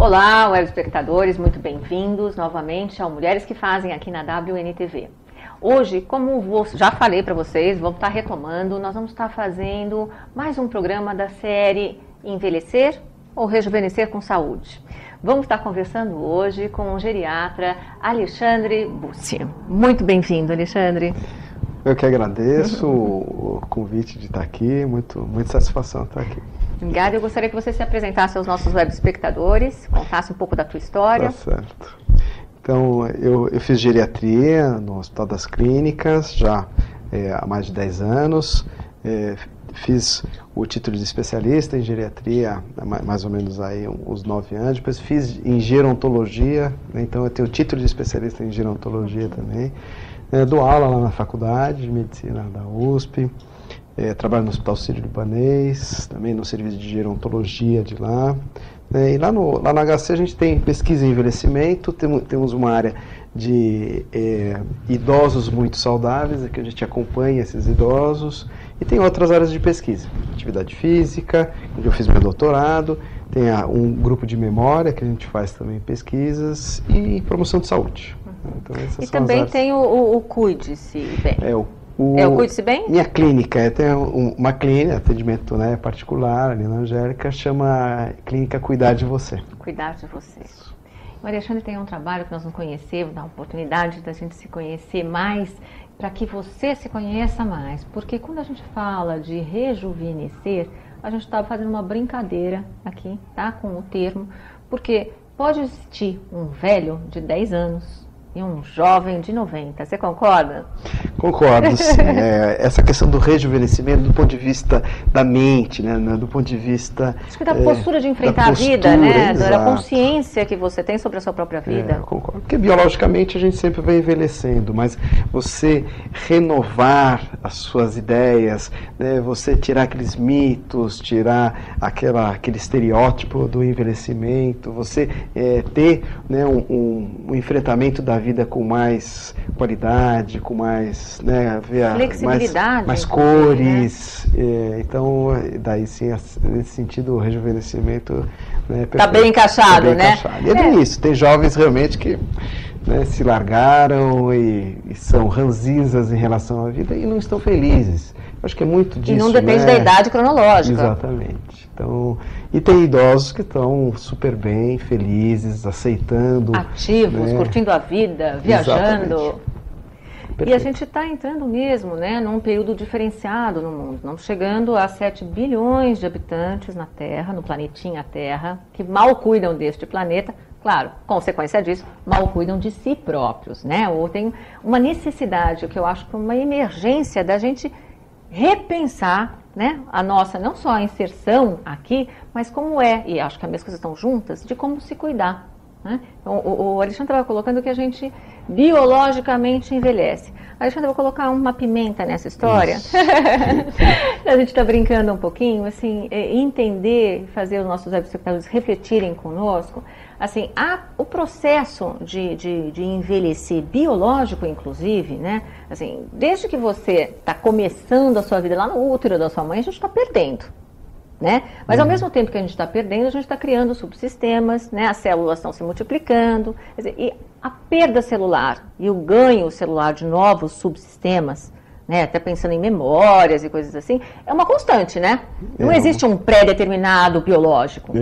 Olá, web espectadores, muito bem-vindos novamente ao Mulheres que Fazem aqui na WNTV. Hoje, como já falei para vocês, vamos estar retomando, nós vamos estar fazendo mais um programa da série Envelhecer ou Rejuvenescer com Saúde. Vamos estar conversando hoje com o geriatra Alexandre Bucci. Muito bem-vindo, Alexandre. Eu que agradeço o convite de estar aqui, muita satisfação estar aqui. Obrigada, eu gostaria que você se apresentasse aos nossos web espectadores, contasse um pouco da tua história. Tá certo. Então, eu fiz geriatria no Hospital das Clínicas já há mais de 10 anos. Fiz o título de especialista em geriatria há mais ou menos aí uns 9 anos. Depois fiz em gerontologia, né? Então eu tenho o título de especialista em gerontologia também. Dou aula lá na faculdade de medicina da USP. Trabalho no Hospital Sírio-Libanês, também no serviço de gerontologia de lá. E lá no HC a gente tem pesquisa em envelhecimento, temos uma área de idosos muito saudáveis, que a gente acompanha esses idosos, e tem outras áreas de pesquisa, atividade física, onde eu fiz meu doutorado, tem um grupo de memória que a gente faz também pesquisas, e promoção de saúde. Então, e também tem o Cuide-se Bem. O Cuide-se Bem? Minha clínica, tem uma clínica, atendimento particular ali na Angélica, chama Clínica Cuidar de Você. Cuidar de Você. O Alexandre tem um trabalho que nós não conhecemos, dá a oportunidade da gente se conhecer mais, para que você se conheça mais. Porque quando a gente fala de rejuvenescer, a gente está fazendo uma brincadeira aqui, tá? Com o termo, porque pode existir um velho de 10 anos e um jovem de 90. Você concorda? Concordo, sim. Essa questão do rejuvenescimento do ponto de vista da mente, né? Do ponto de vista... Acho que da postura de enfrentar a vida, né? Da consciência que você tem sobre a sua própria vida. Eu concordo. Porque biologicamente a gente sempre vai envelhecendo, mas você renovar as suas ideias, né? Você tirar aqueles mitos, tirar aquele estereótipo do envelhecimento, você ter, né, um enfrentamento da vida com mais qualidade, com mais, né, flexibilidade, mais cores, né? Então daí sim, nesse sentido o rejuvenescimento está bem encaixado, né? Encaixado. E é bem isso, tem jovens realmente que, né, se largaram e são ranzinzas em relação à vida e não estão felizes. Acho que é muito disso. E não depende, né, da idade cronológica. Exatamente. Então, e tem idosos que estão super bem, felizes, aceitando. Ativos, né, curtindo a vida, viajando. Exatamente. E a gente está entrando mesmo, né, num período diferenciado no mundo. Não chegando a 7 bilhões de habitantes na Terra, no planetinha Terra, que mal cuidam deste planeta. Claro, consequência disso, mal cuidam de si próprios, né? Ou tem uma necessidade, o que eu acho que é uma emergência da gente repensar, né, a nossa, não só a inserção aqui, mas como e acho que as minhas coisas estão juntas, de como se cuidar, né? Então, o Alexandre estava colocando que a gente biologicamente envelhece. Alexandre, eu vou colocar uma pimenta nessa história. A gente está brincando um pouquinho, assim, entender, fazer os nossos espectadores refletirem conosco, assim, o processo de envelhecer biológico, inclusive, né? Assim, desde que você está começando a sua vida lá no útero da sua mãe, a gente está perdendo, né? Mas ao mesmo tempo que a gente está perdendo, a gente está criando subsistemas, né? As células estão se multiplicando, quer dizer, e a perda celular e o ganho celular de novos subsistemas, né, até pensando em memórias e coisas assim, é uma constante, né? Não existe um pré-determinado biológico.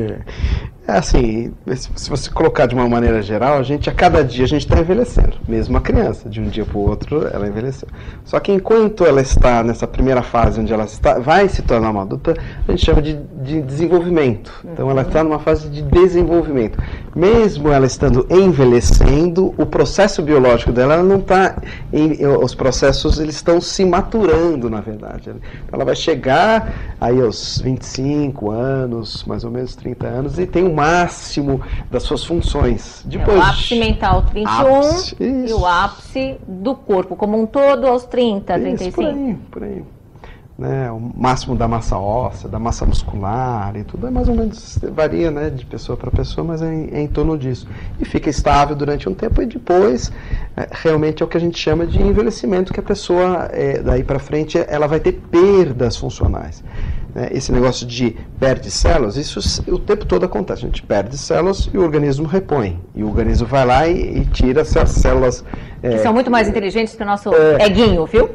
Assim, se você colocar de uma maneira geral, a cada dia a gente está envelhecendo. Mesmo a criança, de um dia para o outro, ela envelheceu. Só que enquanto ela está nessa primeira fase, onde ela vai se tornar uma adulta, a gente chama de desenvolvimento. Então ela está numa fase de desenvolvimento. Mesmo ela estando envelhecendo, o processo biológico dela, ela não está... Os processos, eles estão se maturando, na verdade. Ela vai chegar aí aos 25 anos, mais ou menos 30 anos, e tem um máximo das suas funções. Depois, o ápice mental 21 e o ápice do corpo como um todo aos 30, 35. Por aí. Né, o máximo da massa óssea, da massa muscular e tudo, mais ou menos, varia, né, de pessoa para pessoa, mas é em torno disso. E fica estável durante um tempo e depois, realmente é o que a gente chama de envelhecimento, que a pessoa, daí para frente, ela vai ter perdas funcionais. Esse negócio de perde células, isso o tempo todo acontece. A gente perde células e o organismo repõe. E o organismo vai lá e tira essas células... que são muito mais inteligentes que o nosso eguinho, viu?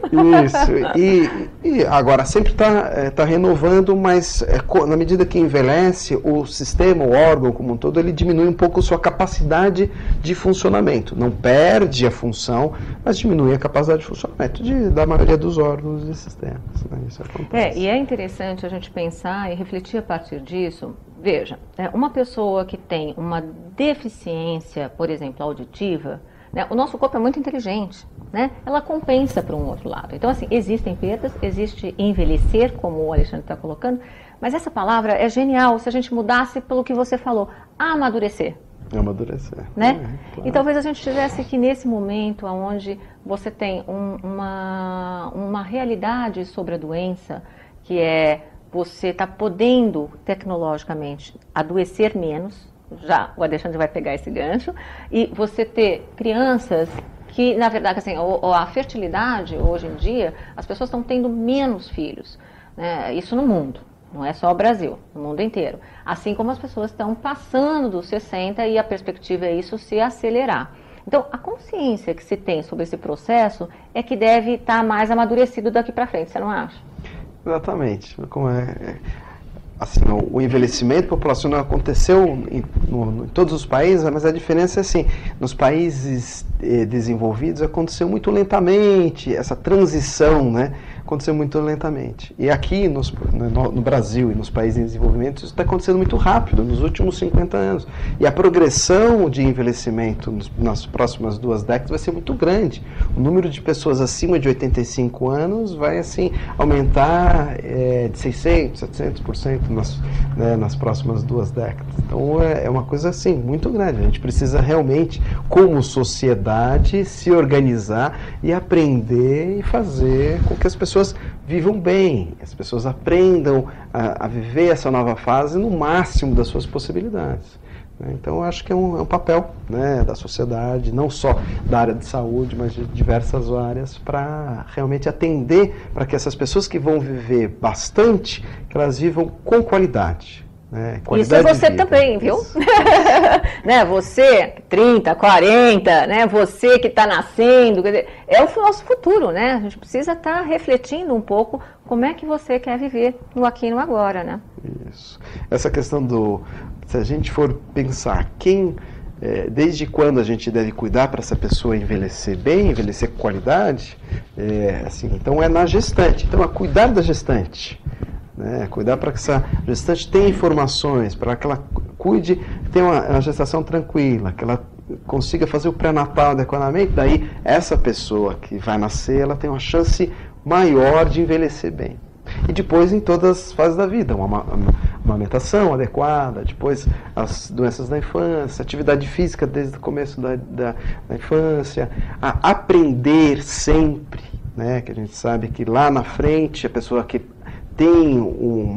Isso. E agora, sempre está renovando, mas na medida que envelhece, o sistema, o órgão como um todo, ele diminui um pouco sua capacidade de funcionamento. Não perde a função, mas diminui a capacidade de funcionamento da maioria dos órgãos e sistemas. Né? Isso acontece. E é interessante a gente pensar e refletir a partir disso. Veja, uma pessoa que tem uma deficiência, por exemplo, auditiva, né, o nosso corpo é muito inteligente, né? Ela compensa para um outro lado. Então, assim, existem perdas, existe envelhecer, como o Alexandre está colocando, mas essa palavra é genial se a gente mudasse pelo que você falou, amadurecer. Amadurecer. Né? Claro. E talvez a gente tivesse que nesse momento onde você tem uma realidade sobre a doença, que é você está podendo tecnologicamente adoecer menos, já o Alexandre vai pegar esse gancho, e você ter crianças que, na verdade, assim, a fertilidade hoje em dia, as pessoas estão tendo menos filhos, né? Isso no mundo. Não é só o Brasil, no mundo inteiro. Assim como as pessoas estão passando dos 60 e a perspectiva é isso se acelerar. Então, a consciência que se tem sobre esse processo é que deve estar mais amadurecido daqui para frente, você não acha? Exatamente. Como assim, o envelhecimento populacional aconteceu em todos os países, mas a diferença é assim, nos países desenvolvidos aconteceu muito lentamente, essa transição, né? Aconteceu muito lentamente. E aqui no Brasil e nos países em desenvolvimento, isso está acontecendo muito rápido, nos últimos 50 anos. E a progressão de envelhecimento nas próximas 2 décadas vai ser muito grande. O número de pessoas acima de 85 anos vai, assim, aumentar de 600%, 700% nas próximas 2 décadas. Então, é uma coisa, assim, muito grande. A gente precisa realmente, como sociedade, se organizar e aprender e fazer com que as pessoas vivam bem, as pessoas aprendam a viver essa nova fase no máximo das suas possibilidades. Então, eu acho que é um papel, né, da sociedade, não só da área de saúde, mas de diversas áreas, para realmente atender para que essas pessoas que vão viver bastante, que elas vivam com qualidade. Isso é você também, viu? Né? Você, 30, 40, né? Você que está nascendo, quer dizer, é o nosso futuro, né? A gente precisa estar refletindo um pouco como é que você quer viver no aqui e no agora, né? Isso. Essa questão se a gente for pensar desde quando a gente deve cuidar para essa pessoa envelhecer bem, envelhecer com qualidade, assim, então é na gestante. Então, cuidar da gestante. Cuidar para que essa gestante tenha informações, para que ela cuide, tenha uma gestação tranquila, que ela consiga fazer o pré-natal adequadamente, daí essa pessoa que vai nascer, ela tem uma chance maior de envelhecer bem. E depois em todas as fases da vida, uma alimentação adequada, depois as doenças da infância, atividade física desde o começo da infância, a aprender sempre, né, que a gente sabe que lá na frente a pessoa que tem um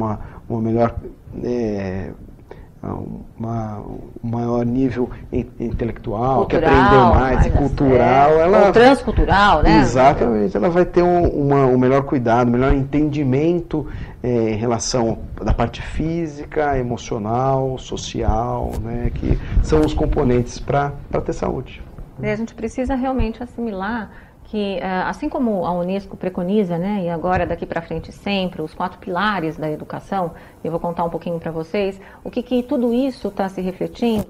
maior nível intelectual, cultural, que aprendeu mais, e cultural, ou transcultural, né? Exatamente, ela vai ter um melhor cuidado, um melhor entendimento em relação da parte física, emocional, social, né, que são os componentes para ter saúde. A gente precisa realmente assimilar que, assim como a Unesco preconiza, né, e agora daqui para frente sempre, os 4 pilares da educação, eu vou contar um pouquinho para vocês, o que tudo isso está se refletindo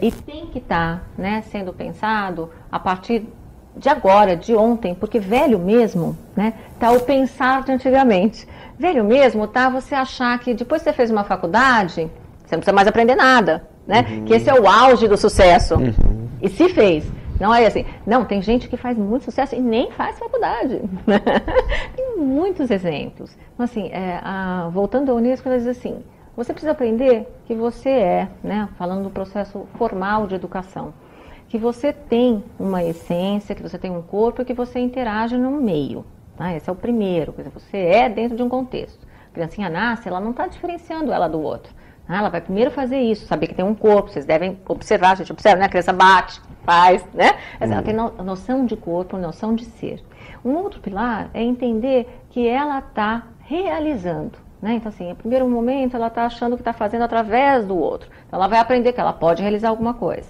e tem que estar, né, sendo pensado a partir de agora, de ontem, porque velho mesmo, né, tá o pensar de antigamente. Velho mesmo tá você achar que depois que você fez uma faculdade, você não precisa mais aprender nada, né, que esse é o auge do sucesso. E se fez. Não é assim, não, tem gente que faz muito sucesso e nem faz faculdade. Tem muitos exemplos. Então, assim, voltando à Unesco, ela diz assim, você precisa aprender que você né, falando do processo formal de educação, que você tem uma essência, que você tem um corpo e que você interage no meio. Tá? Esse é o primeiro, quer dizer, você é dentro de um contexto. A criancinha nasce, ela não está diferenciando ela do outro. Ela vai primeiro fazer isso, saber que tem um corpo, vocês devem observar, a gente observa, né? A criança bate, faz, né? Ela tem noção de corpo, noção de ser. Um outro pilar é entender que ela está realizando, né? Então, assim, no primeiro momento ela está achando que está fazendo através do outro. Então, ela vai aprender que ela pode realizar alguma coisa.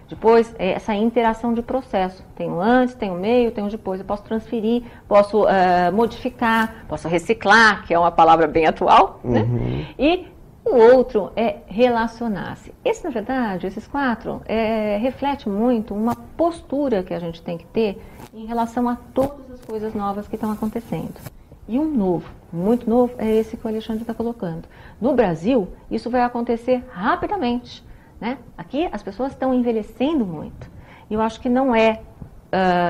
Depois, essa interação de processo. Tem um antes, tem um meio, tem um depois. Eu posso transferir, posso modificar, posso reciclar, que é uma palavra bem atual, né? E o outro é relacionar-se. Esse, na verdade, esses 4, reflete muito uma postura que a gente tem que ter em relação a todas as coisas novas que estão acontecendo. E um novo, muito novo, é esse que o Alexandre está colocando. No Brasil, isso vai acontecer rapidamente, né? Aqui as pessoas estão envelhecendo muito. E eu acho que não é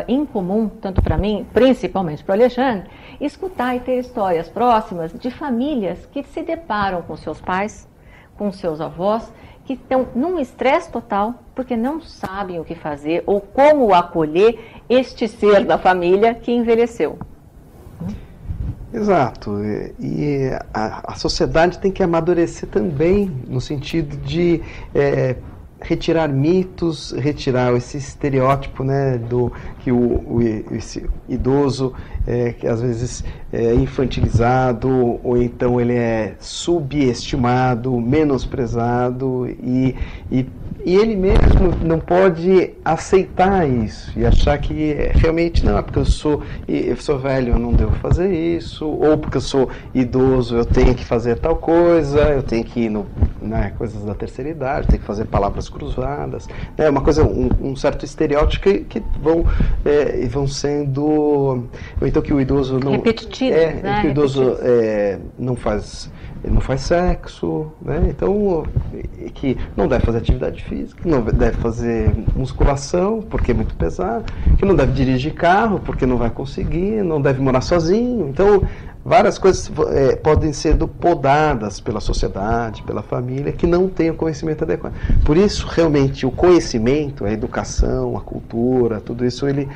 incomum, tanto para mim, principalmente para o Alexandre, escutar e ter histórias próximas de famílias que se deparam com seus pais, com seus avós, que estão num estresse total, porque não sabem o que fazer ou como acolher este ser da família que envelheceu. Exato. E a sociedade tem que amadurecer também, no sentido de retirar mitos, retirar esse estereótipo, né, do que esse idoso que às vezes é infantilizado, ou então ele é subestimado, menosprezado, e ele mesmo não pode aceitar isso e achar que realmente não, porque eu sou velho, eu não devo fazer isso, ou porque eu sou idoso, eu tenho que fazer tal coisa, eu tenho que ir coisas da terceira idade, tenho que fazer palavras cruzadas, uma coisa, um certo estereótipo que vão sendo, ou então que o idoso não repetitivo, né? Que o idoso não faz sexo, né? Então, que não deve fazer atividade física, não deve fazer musculação, porque é muito pesado, que não deve dirigir carro, porque não vai conseguir, não deve morar sozinho. Então, várias coisas podem ser podadas pela sociedade, pela família, que não tem o conhecimento adequado. Por isso, realmente, o conhecimento, a educação, a cultura, tudo isso, ele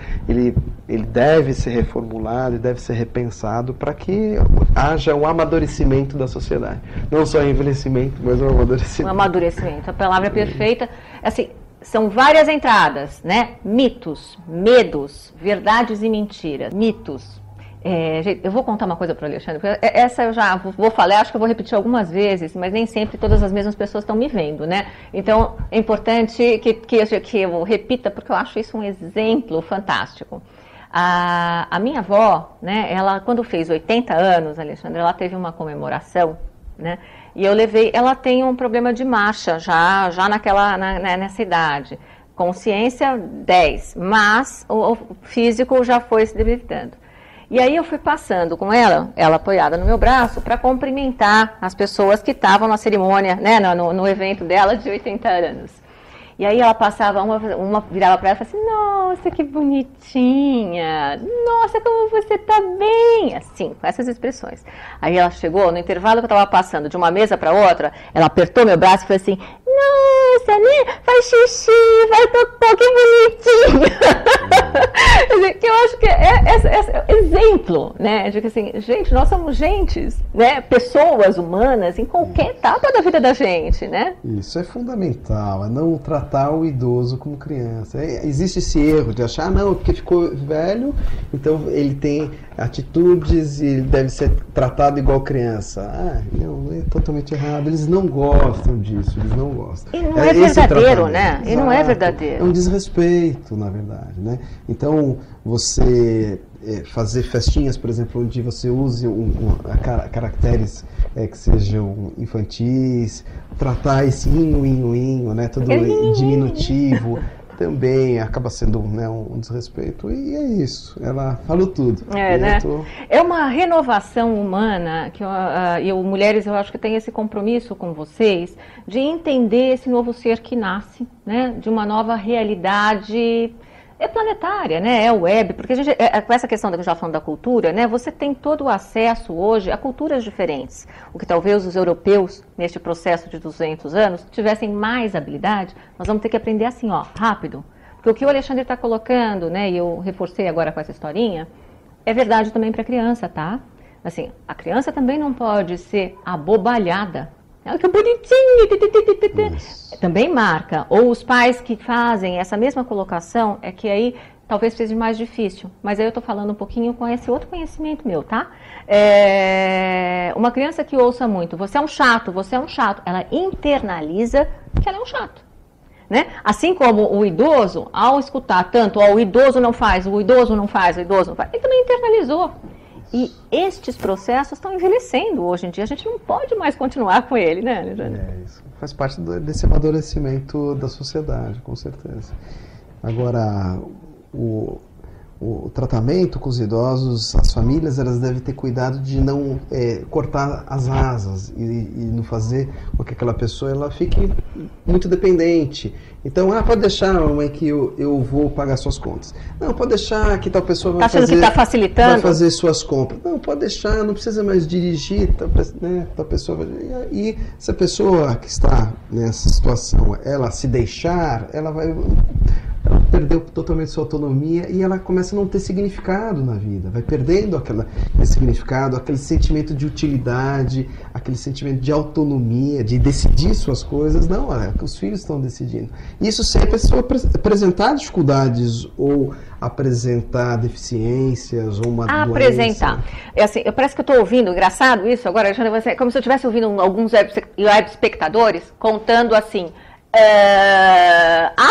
deve ser reformulado e deve ser repensado para que haja um amadurecimento da sociedade. Não só envelhecimento, mas um amadurecimento. Um amadurecimento, a palavra é perfeita. Assim, são várias entradas, né? Mitos, medos, verdades e mentiras. Mitos. Eu vou contar uma coisa para o Alexandre, porque essa eu já vou falar, acho que eu vou repetir algumas vezes, mas nem sempre todas as mesmas pessoas estão me vendo, né? Então, é importante que eu repita, porque eu acho isso um exemplo fantástico. A minha avó, né, ela, quando fez 80 anos, Alexandre, ela teve uma comemoração, né? E eu levei, ela tem um problema de marcha já nessa idade. Consciência 10, mas o físico já foi se debilitando. E aí eu fui passando com ela apoiada no meu braço, para cumprimentar as pessoas que estavam na cerimônia, né, no evento dela de 80 anos. E aí ela passava, uma virava para ela e falava assim, nossa, que bonitinha, nossa, como você tá bem, assim, com essas expressões. Aí ela chegou, no intervalo que eu estava passando de uma mesa para outra, ela apertou meu braço e falou assim, nossa, né, faz xixi, vai tocó, que bonitinho. Que eu acho que é exemplo, né, de que assim, gente, nós somos gentes, né, pessoas humanas em qualquer etapa da vida da gente, né. Isso é fundamental, é não tratar o idoso como criança. Existe esse erro de achar, não, porque ficou velho, então ele tem atitudes e ele deve ser tratado igual criança. Não, é totalmente errado. Eles não gostam disso, eles não gostam. E não é verdadeiro, né? E não é verdadeiro. É um desrespeito, na verdade, né? Então, você fazer festinhas, por exemplo, onde você use caracteres que sejam infantis, tratar esse inho, né, tudo diminutivo, também acaba sendo, né, um desrespeito. E é isso, ela falou tudo. Né? É uma renovação humana, que mulheres, eu acho que tem esse compromisso com vocês, de entender esse novo ser que nasce, né, de uma nova realidade planetária, né? É web, porque a gente, com essa questão que eu já falando da cultura, né? Você tem todo o acesso hoje a culturas diferentes. O que talvez os europeus, neste processo de 200 anos, tivessem mais habilidade, nós vamos ter que aprender assim, rápido. Porque o que o Alexandre está colocando, né? E eu reforcei agora com essa historinha, é verdade também para a criança, tá? Assim, a criança também não pode ser abobalhada. Que bonitinho! Também marca. Ou os pais que fazem essa mesma colocação, é que aí talvez seja mais difícil, mas aí eu estou falando um pouquinho com esse outro conhecimento meu, tá? Uma criança que ouça muito, você é um chato, ela internaliza que ela é um chato. Né? Assim como o idoso, ao escutar tanto, o idoso não faz, ele também internalizou. E estes processos estão envelhecendo hoje em dia, a gente não pode mais continuar com ele, né, Alexandre? Isso faz parte desse amadurecimento da sociedade, com certeza. Agora, o tratamento com os idosos, as famílias, elas devem ter cuidado de não cortar as asas e não fazer com que aquela pessoa ela fique muito dependente. Então, pode deixar, mamãe, que eu vou pagar suas contas. Não, pode deixar que tal pessoa vai achando que está facilitando? Vai fazer suas compras. Não, pode deixar, não precisa mais dirigir, tal pessoa vai... E se a pessoa que está nessa situação, ela se deixar, ela perdeu totalmente sua autonomia e ela começa a não ter significado na vida, vai perdendo aquele significado, aquele sentimento de utilidade, aquele sentimento de autonomia, de decidir suas coisas. Não, os filhos estão decidindo. Isso sem a pessoa apresentar dificuldades ou apresentar deficiências ou uma doença. Apresentar. Assim, parece que eu estou ouvindo, engraçado isso agora, Alexandre, como se eu estivesse ouvindo alguns web espectadores contando assim...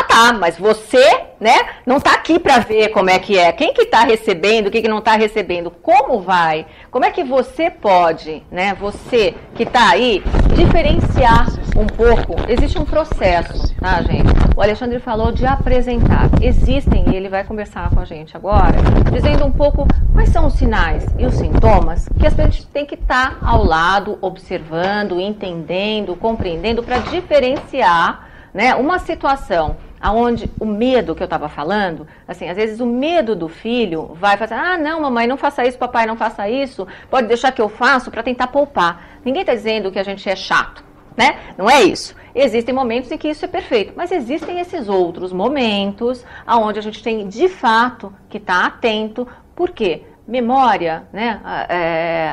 tá, mas você, né, não está aqui para ver como é que é. Quem que está recebendo, o que não está recebendo, como vai, como é que você pode, né, você que está aí, diferenciar um pouco. Existe um processo, tá, gente? O Alexandre falou de apresentar. Existem, e ele vai conversar com a gente agora, dizendo um pouco quais são os sinais e os sintomas que a gente tem que estar ao lado, observando, entendendo, compreendendo, para diferenciar, né, uma situação onde o medo que eu estava falando, assim, às vezes o medo do filho vai fazer, não, mamãe, não faça isso, papai, não faça isso, pode deixar que eu faço para tentar poupar. Ninguém está dizendo que a gente é chato, né? Não é isso. Existem momentos em que isso é perfeito, mas existem esses outros momentos onde a gente tem, de fato, que estar atento. Por quê? Memória, né?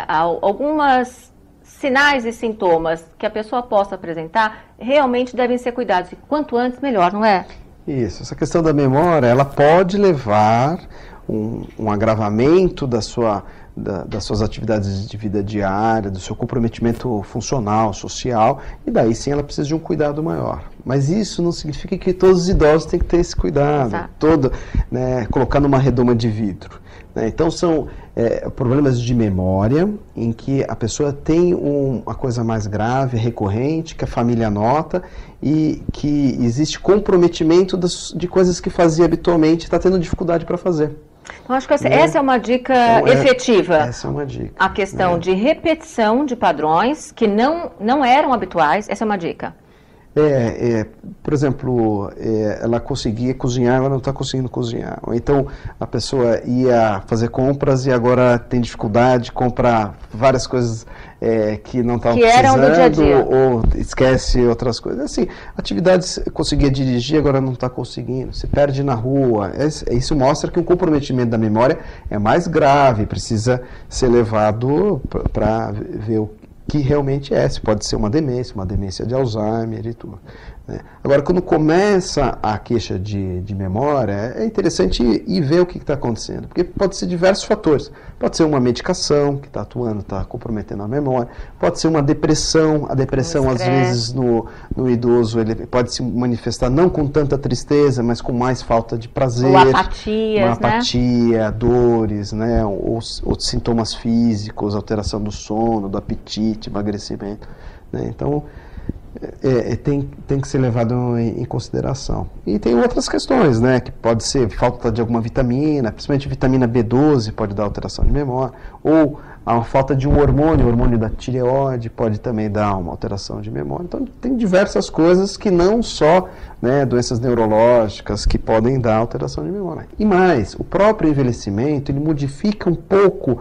Algumas sinais e sintomas que a pessoa possa apresentar realmente devem ser cuidados. E quanto antes, melhor, não é? Isso. Essa questão da memória, ela pode levar um agravamento das suas atividades de vida diária, do seu comprometimento funcional, social, e daí sim ela precisa de um cuidado maior. Mas isso não significa que todos os idosos têm que ter esse cuidado, colocar numa redoma de vidro. Então são problemas de memória em que a pessoa tem uma coisa mais grave, recorrente, que a família nota e que existe comprometimento de coisas que fazia habitualmente e está tendo dificuldade para fazer. Então, acho que essa é uma dica efetiva. Essa é uma dica. A questão de repetição de padrões que não eram habituais, essa é uma dica. Por exemplo, ela conseguia cozinhar, ela não está conseguindo cozinhar. Ou então a pessoa ia fazer compras e agora tem dificuldade de comprar várias coisas que não estavam precisando, eram do dia a dia. Ou esquece outras coisas. Assim, atividades conseguia dirigir, agora não está conseguindo. Se perde na rua. Isso mostra que o comprometimento da memória é mais grave, precisa ser levado para ver o que realmente se pode ser uma demência de Alzheimer e tudo. Né? Agora, quando começa a queixa de memória, é interessante ir ver o que está acontecendo, porque pode ser diversos fatores. Pode ser uma medicação que está atuando, está comprometendo a memória, pode ser uma depressão, a depressão às vezes no idoso ele pode se manifestar não com tanta tristeza, mas com mais falta de prazer, ou apatia, dores, né? ou sintomas físicos, alteração do sono, do apetite, emagrecimento. Né? Então, tem que ser levado em consideração. E tem outras questões, né, que pode ser falta de alguma vitamina, principalmente vitamina B12 pode dar alteração de memória, ou a falta de um hormônio, o hormônio da tireoide pode também dar uma alteração de memória. Então tem diversas coisas que não só, né, doenças neurológicas que podem dar alteração de memória. E mais, o próprio envelhecimento, ele modifica um pouco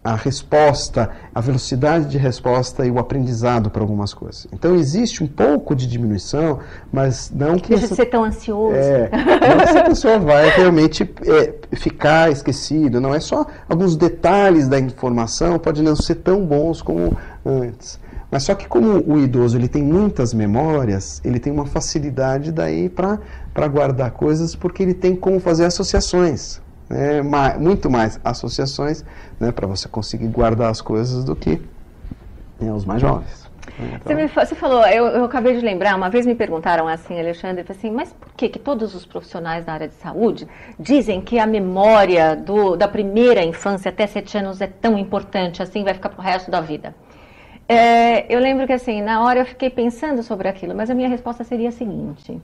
a resposta, a velocidade de resposta e o aprendizado para algumas coisas. Então existe um pouco de diminuição, mas não que... Deixa de ser tão ansioso. Não que essa pessoa vai realmente ficar esquecido, não é só alguns detalhes da informação, pode não ser tão bons como antes. Mas só que como o idoso ele tem muitas memórias, ele tem uma facilidade daí para guardar coisas, porque ele tem como fazer associações, né? Muito mais associações, né, para você conseguir guardar as coisas do que, né, os mais jovens. Então... Você falou, eu acabei de lembrar, uma vez me perguntaram assim, Alexandre, assim, mas por que todos os profissionais da área de saúde dizem que a memória da primeira infância até 7 anos é tão importante, assim, vai ficar pro resto da vida? Eu lembro que assim, na hora eu fiquei pensando sobre aquilo, mas a minha resposta seria a seguinte: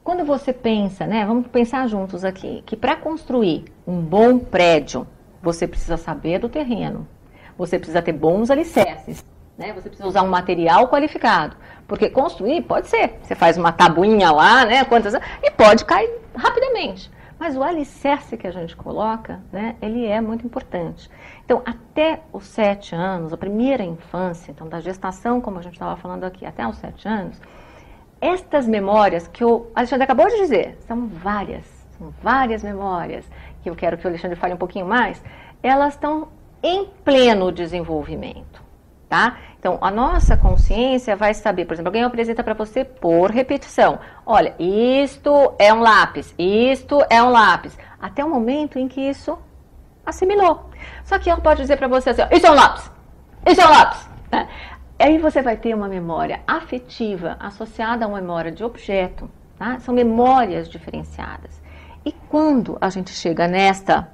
quando você pensa, né, vamos pensar juntos aqui, que para construir um bom prédio, você precisa saber do terreno, você precisa ter bons alicerces, né, você precisa usar um material qualificado, porque construir pode ser, você faz uma tabuinha lá, né, e pode cair rapidamente. Mas o alicerce que a gente coloca, né, ele é muito importante. Então, até os 7 anos, a primeira infância, então da gestação, como a gente estava falando aqui, até os 7 anos, estas memórias que o Alexandre acabou de dizer, são várias memórias, que eu quero que o Alexandre fale um pouquinho mais, elas estão em pleno desenvolvimento, tá? Então, a nossa consciência vai saber, por exemplo, alguém apresenta para você por repetição. Olha, isto é um lápis, isto é um lápis. Até o momento em que isso assimilou. Só que ela pode dizer para você assim, isso é um lápis, isso é um lápis. Né? Aí você vai ter uma memória afetiva associada a uma memória de objeto. Tá? São memórias diferenciadas. E quando a gente chega nesta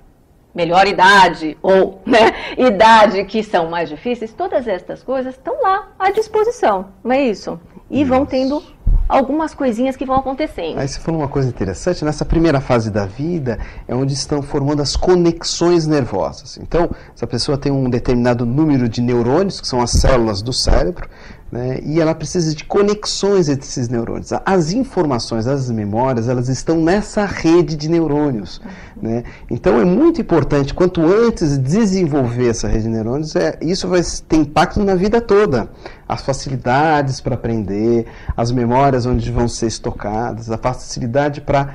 melhor idade ou, né, idade que são mais difíceis, todas estas coisas estão lá à disposição, não é isso? E vão tendo algumas coisinhas que vão acontecendo. Aí você falou uma coisa interessante, nessa primeira fase da vida é onde estão formando as conexões nervosas. Então, essa pessoa tem um determinado número de neurônios, que são as células do cérebro, né, e ela precisa de conexões entre esses neurônios. As informações, as memórias, elas estão nessa rede de neurônios. Né? Então é muito importante, quanto antes desenvolver essa rede de neurônios, isso vai ter impacto na vida toda. As facilidades para aprender, as memórias onde vão ser estocadas, a facilidade para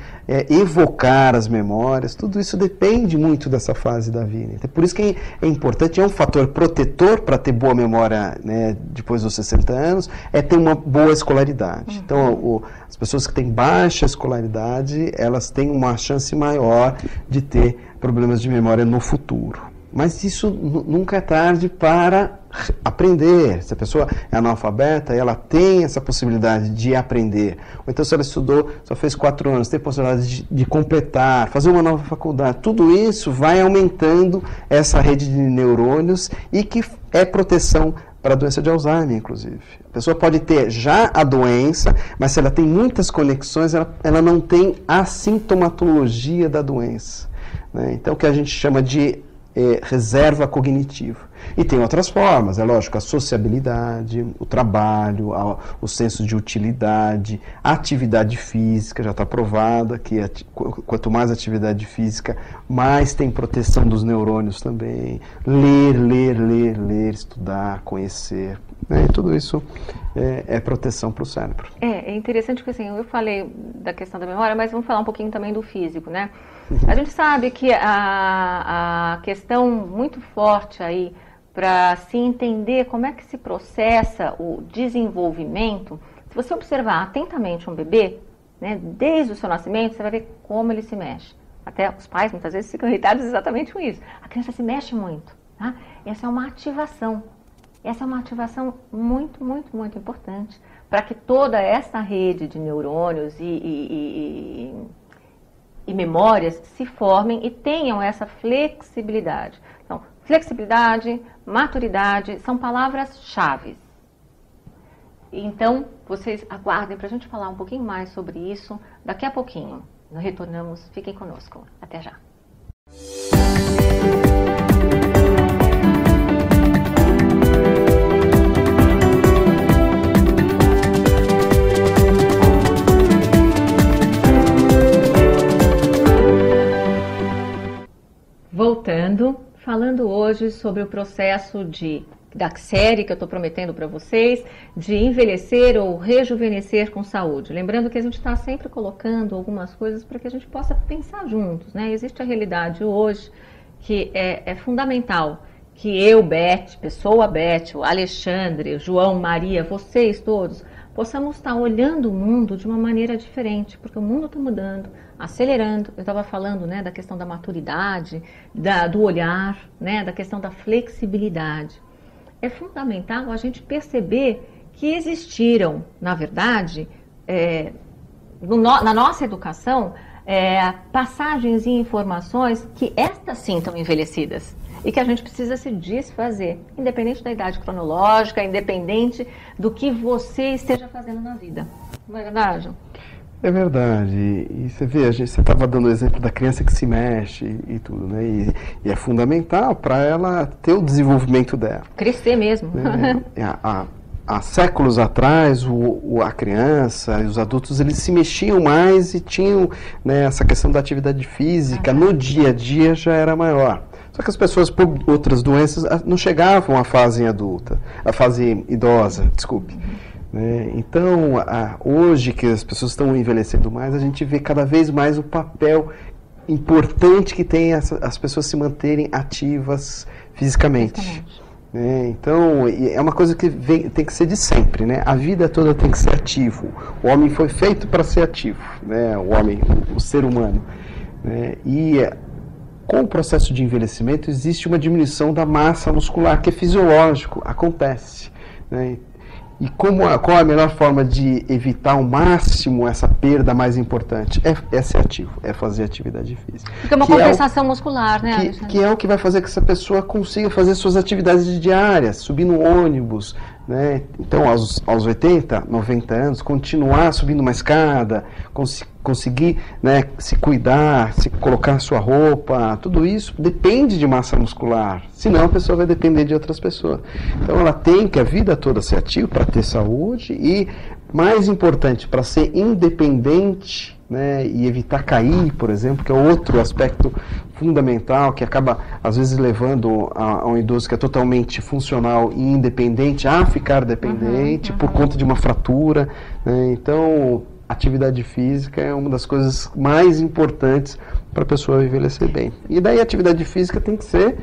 evocar as memórias, tudo isso depende muito dessa fase da vida. Então, por isso que é importante, é um fator protetor para ter boa memória, né, depois dos 60 anos, é ter uma boa escolaridade. Então, as pessoas que têm baixa escolaridade, elas têm uma chance maior de ter problemas de memória no futuro. Mas isso nunca é tarde para aprender. Se a pessoa é analfabeta, ela tem essa possibilidade de aprender. Ou então, se ela estudou, só fez 4 anos, tem possibilidade de completar, fazer uma nova faculdade. Tudo isso vai aumentando essa rede de neurônios e que é proteção para a doença de Alzheimer, inclusive. A pessoa pode ter já a doença, mas se ela tem muitas conexões, ela não tem a sintomatologia da doença. Né? Então, o que a gente chama de reserva cognitiva. E tem outras formas, é lógico, a sociabilidade, o trabalho, o senso de utilidade, a atividade física, já está provada que quanto mais atividade física, mais tem proteção dos neurônios também. Ler, estudar, conhecer, né? Tudo isso é proteção para o cérebro. É interessante porque assim, eu falei da questão da memória, mas vamos falar um pouquinho também do físico, né? A gente sabe que a questão muito forte aí para se entender como é que se processa o desenvolvimento, se você observar atentamente um bebê, né, desde o seu nascimento, você vai ver como ele se mexe. Até os pais muitas vezes ficam irritados exatamente com isso. A criança se mexe muito. Tá? Essa é uma ativação. Essa é uma ativação muito, muito, muito importante para que toda essa rede de neurônios e memórias se formem e tenham essa flexibilidade. Então, flexibilidade, maturidade, são palavras-chave. Então, vocês aguardem para a gente falar um pouquinho mais sobre isso daqui a pouquinho. Nós retornamos, fiquem conosco. Até já. Voltando, falando hoje sobre o processo da série que eu estou prometendo para vocês, de envelhecer ou rejuvenescer com saúde. Lembrando que a gente está sempre colocando algumas coisas para que a gente possa pensar juntos, né? Existe a realidade hoje que é fundamental que eu, Beth, pessoa Beth, o Alexandre, o João, Maria, vocês todos, possamos estar olhando o mundo de uma maneira diferente, porque o mundo está mudando, acelerando. Eu estava falando, né, da questão da maturidade, do olhar, né, da questão da flexibilidade. É fundamental a gente perceber que existiram, na verdade, na nossa educação, passagens e informações que estas sim estão envelhecidas e que a gente precisa se desfazer, independente da idade cronológica, independente do que você esteja fazendo na vida. Não é verdade? É verdade. E você vê, você estava dando o exemplo da criança que se mexe e tudo, né? E é fundamental para ela ter o desenvolvimento dela. Crescer mesmo. Né? Há séculos atrás, a criança e os adultos, eles se mexiam mais e tinham, né, essa questão da atividade física no dia a dia já era maior. Só que as pessoas, por outras doenças, não chegavam à fase adulta, à fase idosa, desculpe. Né? Então, hoje que as pessoas estão envelhecendo mais, a gente vê cada vez mais o papel importante que tem as pessoas se manterem ativas fisicamente. Né? Então, é uma coisa que tem que ser de sempre, né? A vida toda tem que ser ativo. O homem foi feito para ser ativo, né? O ser humano. Né? E com o processo de envelhecimento existe uma diminuição da massa muscular, que é fisiológico, acontece. Né? E qual a melhor forma de evitar ao máximo essa perda mais importante? É ser ativo, é fazer atividade física. Porque é uma compensação muscular, né? Que é o que vai fazer que essa pessoa consiga fazer suas atividades diárias, subir no ônibus, né? Então, aos 80, 90 anos, continuar subindo uma escada, conseguir, né, se cuidar, se colocar sua roupa, tudo isso depende de massa muscular. Senão a pessoa vai depender de outras pessoas. Então ela tem que a vida toda ser ativa para ter saúde e, mais importante, para ser independente, né, e evitar cair, por exemplo, que é outro aspecto fundamental que acaba, às vezes, levando a um idoso que é totalmente funcional e independente a ficar dependente por conta de uma fratura. Né? Então, atividade física é uma das coisas mais importantes para a pessoa envelhecer bem. E daí a atividade física tem que ser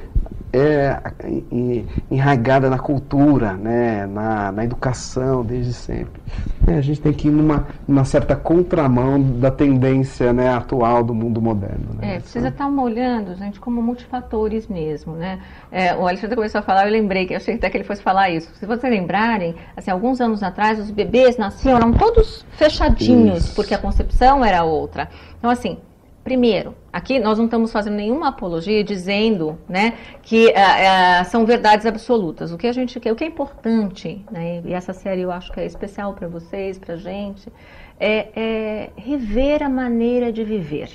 enraigada na cultura, né, na educação, desde sempre. A gente tem que ir numa certa contramão da tendência, né, atual do mundo moderno. Né? Precisa estar olhando, gente, como multifatores mesmo. Né? O Alexandre começou a falar, eu lembrei, que eu achei até que ele fosse falar isso. Se vocês lembrarem, assim, alguns anos atrás, os bebês nasciam, eram todos fechadinhos, isso, porque a concepção era outra. Então, assim, primeiro, aqui nós não estamos fazendo nenhuma apologia dizendo, né, que são verdades absolutas. O que é importante, né, e essa série eu acho que é especial para vocês, para a gente, é rever a maneira de viver.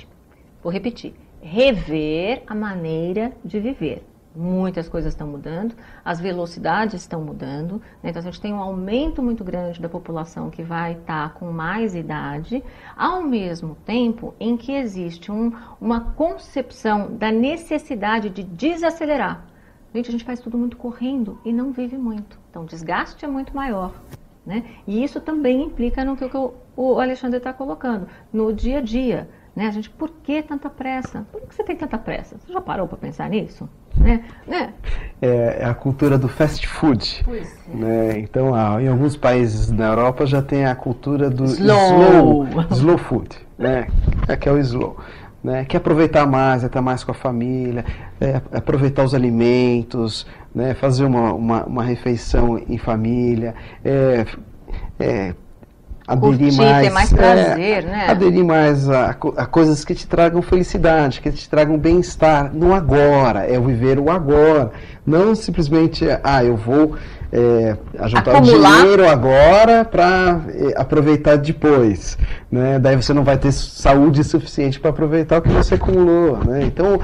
Vou repetir, rever a maneira de viver. Muitas coisas estão mudando, as velocidades estão mudando, né? Então a gente tem um aumento muito grande da população que vai estar com mais idade, ao mesmo tempo em que existe uma concepção da necessidade de desacelerar. Gente, a gente faz tudo muito correndo e não vive muito, então o desgaste é muito maior. Né? E isso também implica no que o Alexandre está colocando, no dia a dia. Né? A gente, por que tanta pressa? Por que você tem tanta pressa? Você já parou para pensar nisso? Né? É a cultura do fast food. Pois é. Né? Então, em alguns países na Europa já tem a cultura do slow food, né? Que é o slow. Né? Que é aproveitar mais, estar mais com a família, aproveitar os alimentos, né? Fazer uma refeição em família, aderir mais, ter mais prazer, né? Aderir mais a coisas que te tragam felicidade, que te tragam bem-estar no agora, é viver o agora, não simplesmente, eu vou juntar acumular o dinheiro agora para aproveitar depois, né? Daí você não vai ter saúde suficiente para aproveitar o que você acumulou, né? Então,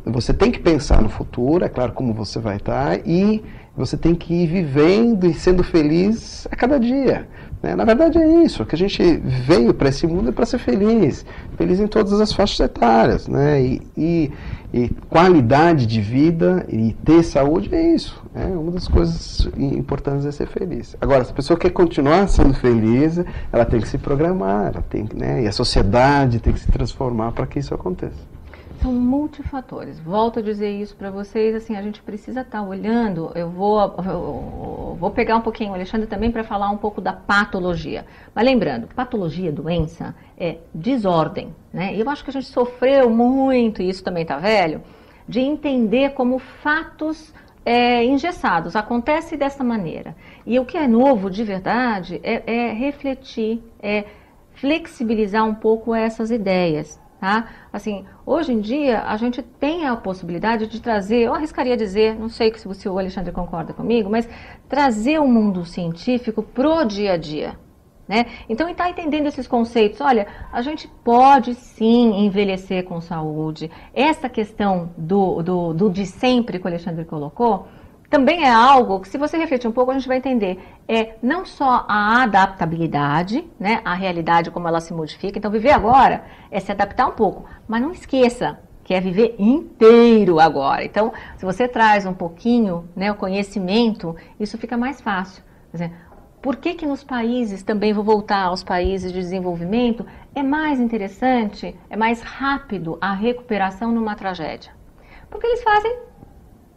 você tem que pensar no futuro, é claro, como você vai estar, e você tem que ir vivendo e sendo feliz a cada dia. Na verdade é isso, que a gente veio para esse mundo é para ser feliz em todas as faixas etárias, né? E qualidade de vida e ter saúde é isso, uma das coisas importantes é ser feliz. Agora, se a pessoa quer continuar sendo feliz, ela tem que se programar, ela tem, né? E a sociedade tem que se transformar para que isso aconteça. São multifatores. Volto a dizer isso para vocês, assim, a gente precisa estar olhando, eu vou pegar um pouquinho o Alexandre também para falar um pouco da patologia. Mas lembrando, patologia, doença, é desordem, né? E eu acho que a gente sofreu muito, e isso também tá velho, de entender como fatos engessados. Acontece dessa maneira. E o que é novo de verdade é refletir, é flexibilizar um pouco essas ideias. Tá? Assim, hoje em dia a gente tem a possibilidade de trazer, eu arriscaria dizer, não sei se o Alexandre concorda comigo, mas trazer o mundo científico pro dia a dia. Né? Então, está entendendo esses conceitos, olha, a gente pode sim envelhecer com saúde. Essa questão do de sempre que o Alexandre colocou, também é algo que, se você refletir um pouco, a gente vai entender. Não só a adaptabilidade, né, a realidade como ela se modifica. Então, viver agora é se adaptar um pouco. Mas não esqueça que é viver inteiro agora. Então, se você traz um pouquinho, né, o conhecimento, isso fica mais fácil. Quer dizer, por que nos países, também vou voltar aos países de desenvolvimento, é mais interessante, é mais rápido a recuperação numa tragédia? Porque eles fazem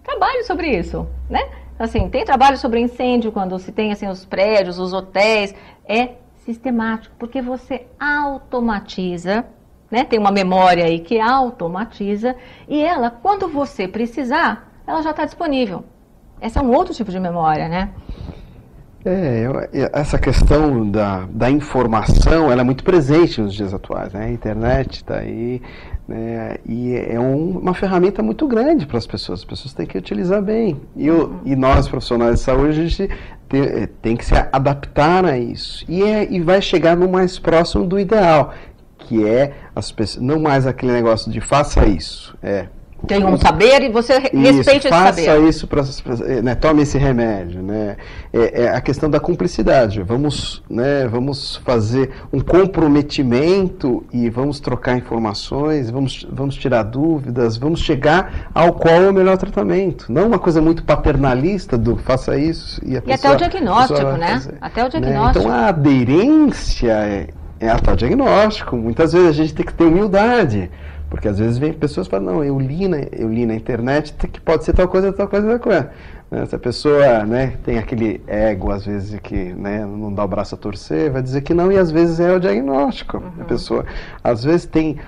trabalho sobre isso, né? Assim, tem trabalho sobre incêndio, quando se tem assim, os prédios, os hotéis, é sistemático, porque você automatiza, né? Tem uma memória aí que automatiza, e ela, quando você precisar, ela já está disponível. Esse é um outro tipo de memória, né? Essa questão da informação, ela é muito presente nos dias atuais, né? A internet está aí, né? E é uma ferramenta muito grande para as pessoas têm que utilizar bem. E nós, profissionais de saúde, a gente tem que se adaptar a isso. E vai chegar no mais próximo do ideal, que é as pessoas, não mais aquele negócio de faça isso, tem um saber e você respeite esse saber. Faça isso, né, tome esse remédio. Né? É a questão da cumplicidade. Vamos fazer um comprometimento e vamos trocar informações, vamos tirar dúvidas, vamos chegar ao qual é o melhor tratamento. Não uma coisa muito paternalista do faça isso e a pessoa... E até o diagnóstico, né? Até o diagnóstico. Então a aderência é até o diagnóstico. Muitas vezes a gente tem que ter humildade. Porque às vezes vem pessoas e falam, não, eu li na internet que pode ser tal coisa, tal coisa, tal coisa. Se a pessoa, né, tem aquele ego, às vezes, que, né, não dá o braço a torcer, vai dizer que não, e às vezes é o diagnóstico. A pessoa, às vezes tem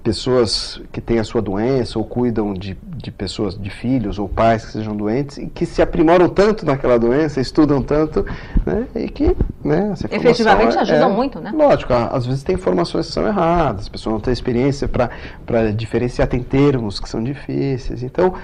pessoas que têm a sua doença ou cuidam de pessoas, de filhos ou pais que sejam doentes e que se aprimoram tanto naquela doença, estudam tanto, né, e que, né, essa informação efetivamente ajudam muito, né? Lógico, às vezes tem informações que são erradas, as pessoas não têm experiência para diferenciar, tem termos que são difíceis. Então,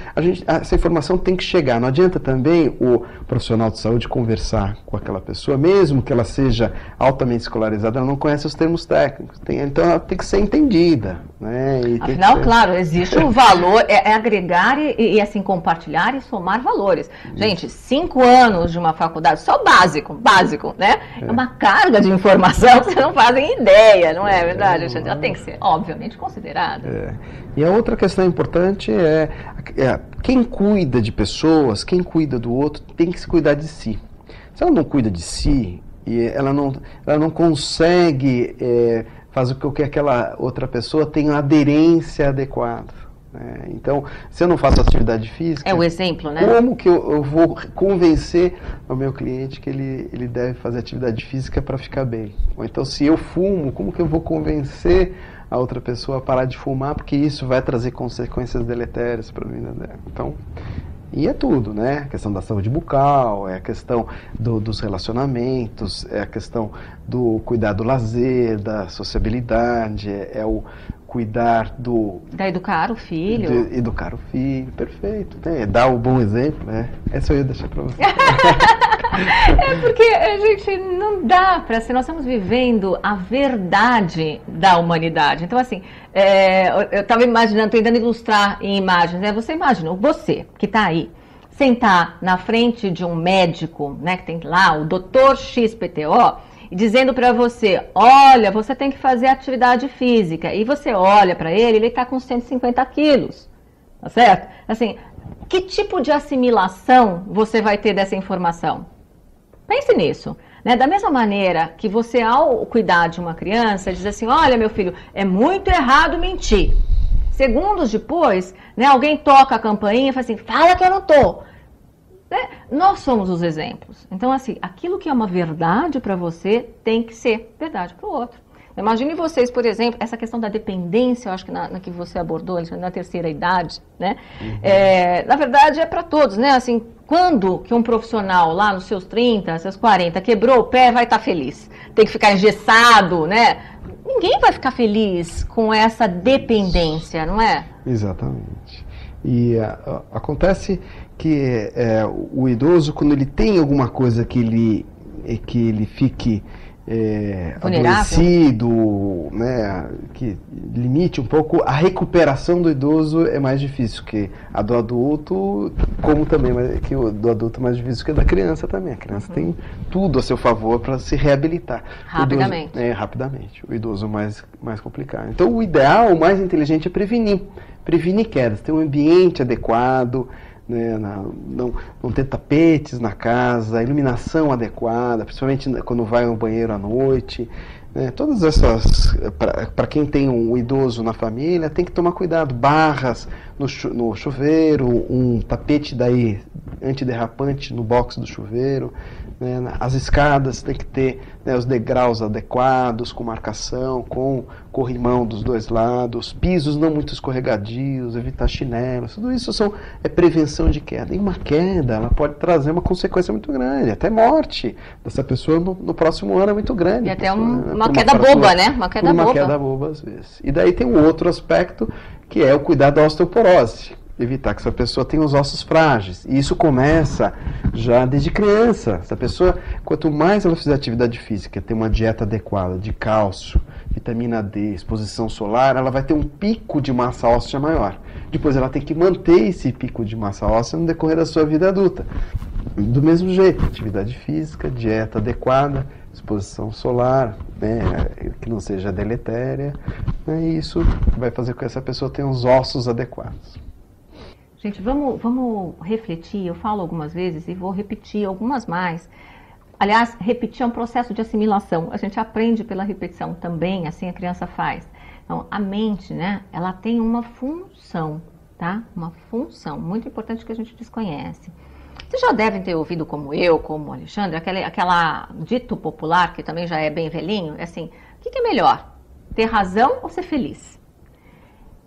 essa informação tem que chegar. Não adianta também o profissional de saúde conversar com aquela pessoa, mesmo que ela seja altamente escolarizada, ela não conhece os termos técnicos. Então, ela tem que ser entendida. Né? Afinal, claro, existe um valor, é agregar e assim, compartilhar e somar valores. Isso. Gente, 5 anos de uma faculdade, só básico, né? É uma carga de informação que vocês não fazem ideia, não é verdade? Ela tem que ser, obviamente, considerada. E a outra questão importante é quem cuida de pessoas, quem cuida do outro, tem que se cuidar de si. Se ela não cuida de si, e ela não consegue fazer com que aquela outra pessoa tenha uma aderência adequada. Né? Então, se eu não faço atividade física... É o exemplo, né? Como que eu vou convencer o meu cliente que ele deve fazer atividade física para ficar bem? Ou então, se eu fumo, como que eu vou convencer a outra pessoa a parar de fumar, porque isso vai trazer consequências deletérias para a vida dela? Então, e é tudo, né? A questão da saúde bucal, é a questão dos relacionamentos, é a questão do cuidar do lazer, da sociabilidade, é o cuidar da educar o filho. Educar o filho, perfeito. Né? Dar o bom exemplo, né? Essa eu ia deixar para você. Porque a gente não dá para ser, nós estamos vivendo a verdade da humanidade. Então, assim, eu estava imaginando, tentando ilustrar em imagens, né? Você imagina, você que está aí, sentar na frente de um médico, né, que tem lá o Dr. XPTO, e dizendo para você, olha, você tem que fazer atividade física, e você olha para ele está com 150 quilos, tá certo? Assim, que tipo de assimilação você vai ter dessa informação? Pense nisso, né? Da mesma maneira que você, ao cuidar de uma criança, diz assim, olha, meu filho, é muito errado mentir. Segundos depois, né, alguém toca a campainha e fala assim, fala que eu não tô. Né? Nós somos os exemplos. Então, assim, aquilo que é uma verdade para você tem que ser verdade para o outro. Imagine vocês, por exemplo, essa questão da dependência, eu acho que na que você abordou, na terceira idade, né? Na verdade, é para todos, né? Assim, quando que um profissional lá nos seus 30, seus 40, quebrou o pé, vai estar feliz? Tem que ficar engessado, né? Ninguém vai ficar feliz com essa dependência, não é? Exatamente. E acontece que o idoso, quando ele tem alguma coisa que ele fique adoecido, né, que limite um pouco, a recuperação do idoso é mais difícil que a do adulto, como também que o do adulto é mais difícil que a da criança também. A criança tem tudo a seu favor para se reabilitar. Rapidamente. Rapidamente. O idoso mais complicado. Então, o ideal, o mais inteligente é prevenir quedas, ter um ambiente adequado, né, não ter tapetes na casa, iluminação adequada, principalmente quando vai ao banheiro à noite. Né, todas essas, para quem tem um idoso na família, tem que tomar cuidado. Barras no chuveiro, um tapete daí antiderrapante no box do chuveiro. Né, as escadas tem que ter, né, os degraus adequados, com marcação, com corrimão dos dois lados, pisos não muito escorregadios, evitar chinelos, tudo isso é prevenção de queda. E uma queda, ela pode trazer uma consequência muito grande, até morte dessa pessoa no próximo ano é muito grande. E até uma queda boba, né? Uma queda boba às vezes. E daí tem um outro aspecto, que é o cuidado da osteoporose. Evitar que essa pessoa tenha os ossos frágeis. E isso começa já desde criança. Essa pessoa, quanto mais ela fizer atividade física, ter uma dieta adequada de cálcio, vitamina D, exposição solar, ela vai ter um pico de massa óssea maior. Depois ela tem que manter esse pico de massa óssea no decorrer da sua vida adulta. Do mesmo jeito, atividade física, dieta adequada, exposição solar, né, que não seja deletéria, né, e isso vai fazer com que essa pessoa tenha os ossos adequados. Gente, vamos refletir, eu falo algumas vezes e vou repetir algumas mais. Aliás, repetir é um processo de assimilação, a gente aprende pela repetição também, assim a criança faz. Então, a mente, né, ela tem uma função, tá? Uma função muito importante que a gente desconhece. Vocês já devem ter ouvido, como eu, como o Alexandre, aquela dito popular, que também já é bem velhinho, é assim, o que é melhor, ter razão ou ser feliz?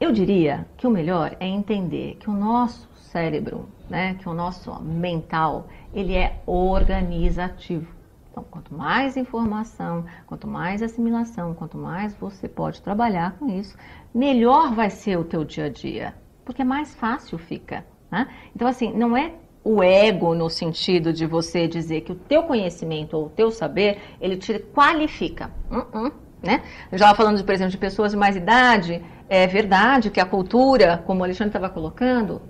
Eu diria que o melhor é entender que o nosso cérebro, né, que o nosso mental, ele é organizativo. Então, quanto mais informação, quanto mais assimilação, quanto mais você pode trabalhar com isso, melhor vai ser o teu dia a dia, porque mais fácil fica. Né? Então, assim, não é o ego no sentido de você dizer que o teu conhecimento ou o teu saber, ele te qualifica. Né? Eu já estava falando, por exemplo, de pessoas de mais idade. É verdade que a cultura, como o Alexandre estava colocando,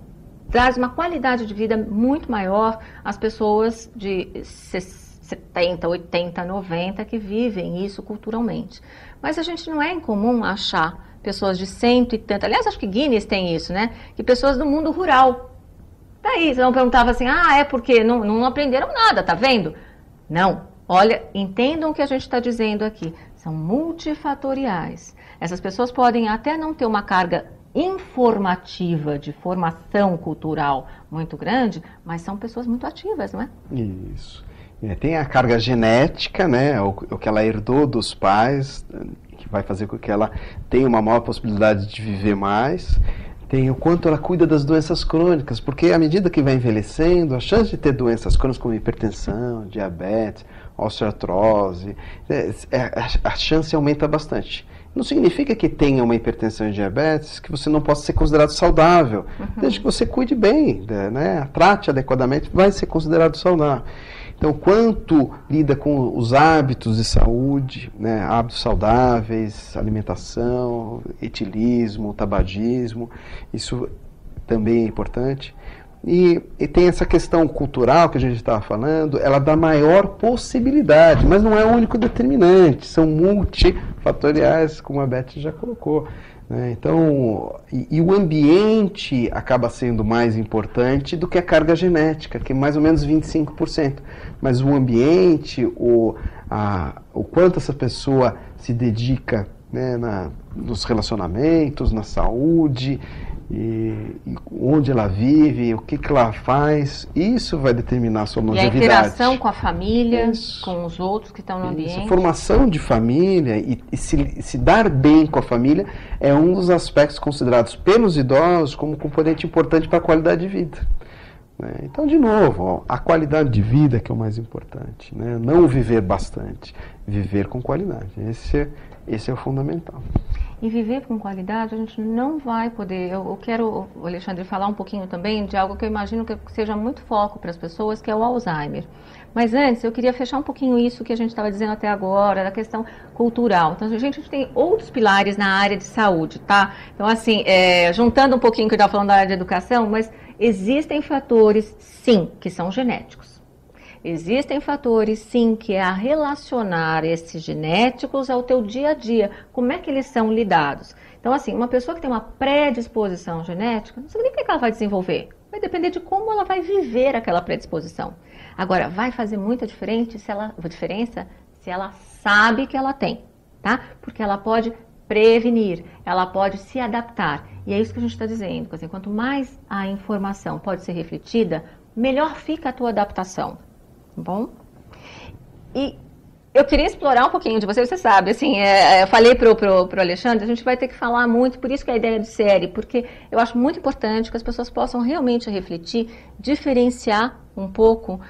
traz uma qualidade de vida muito maior às pessoas de 70, 80, 90 que vivem isso culturalmente. Mas a gente não é incomum achar pessoas de 100 e tanto. Aliás, acho que Guinness tem isso, né? Que pessoas do mundo rural. Daí, você não perguntava assim, é porque não aprenderam nada, tá vendo? Não. Olha, entendam o que a gente está dizendo aqui. São multifatoriais. Essas pessoas podem até não ter uma carga informativa de formação cultural muito grande, mas são pessoas muito ativas, não é? Isso. Tem a carga genética, né, o que ela herdou dos pais, que vai fazer com que ela tenha uma maior possibilidade de viver mais. Tem o quanto ela cuida das doenças crônicas, porque à medida que vai envelhecendo, a chance de ter doenças crônicas como hipertensão, diabetes, osteoartrose, a chance aumenta bastante. Não significa que tenha uma hipertensão e diabetes que você não possa ser considerado saudável. Desde que você cuide bem, né, trate adequadamente, vai ser considerado saudável. Então, quanto lida com os hábitos de saúde, né, hábitos saudáveis, alimentação, etilismo, tabagismo, isso também é importante. E tem essa questão cultural que a gente estava falando, ela dá maior possibilidade, mas não é o único determinante, são multifatoriais, como a Beth já colocou. Né? Então, e o ambiente acaba sendo mais importante do que a carga genética, que é mais ou menos 25%. Mas o ambiente, o quanto essa pessoa se dedica, né, nos relacionamentos, na saúde, e onde ela vive, o que ela faz, isso vai determinar a sua longevidade. E a interação com a família, com os outros que estão no ambiente. Formação de família e se dar bem com a família é um dos aspectos considerados pelos idosos como componente importante para a qualidade de vida. Então, de novo, a qualidade de vida que é o mais importante, né? Não viver bastante, viver com qualidade. Esse é o fundamental. E viver com qualidade, a gente não vai poder... Eu quero, Alexandre, falar um pouquinho também de algo que eu imagino que seja muito foco para as pessoas, que é o Alzheimer. Mas antes, eu queria fechar um pouquinho isso que a gente estava dizendo até agora, da questão cultural. Então, a gente tem outros pilares na área de saúde, tá? Então, assim, juntando um pouquinho que eu estava falando da área de educação, mas existem fatores, sim, que são genéticos. Existem fatores, sim, que é a relacionar esses genéticos ao teu dia a dia. Como é que eles são lidados? Então, assim, uma pessoa que tem uma predisposição genética, não significa que ela vai desenvolver. Vai depender de como ela vai viver aquela predisposição. Agora, vai fazer muita diferença se ela sabe que ela tem, tá? Porque ela pode prevenir, ela pode se adaptar. E é isso que a gente está dizendo. Quer dizer, quanto mais a informação pode ser refletida, melhor fica a tua adaptação. Bom, e eu queria explorar um pouquinho de você sabe, assim, eu falei pro Alexandre, a gente vai ter que falar muito, por isso que a ideia de série, porque eu acho muito importante que as pessoas possam realmente refletir, diferenciar um pouco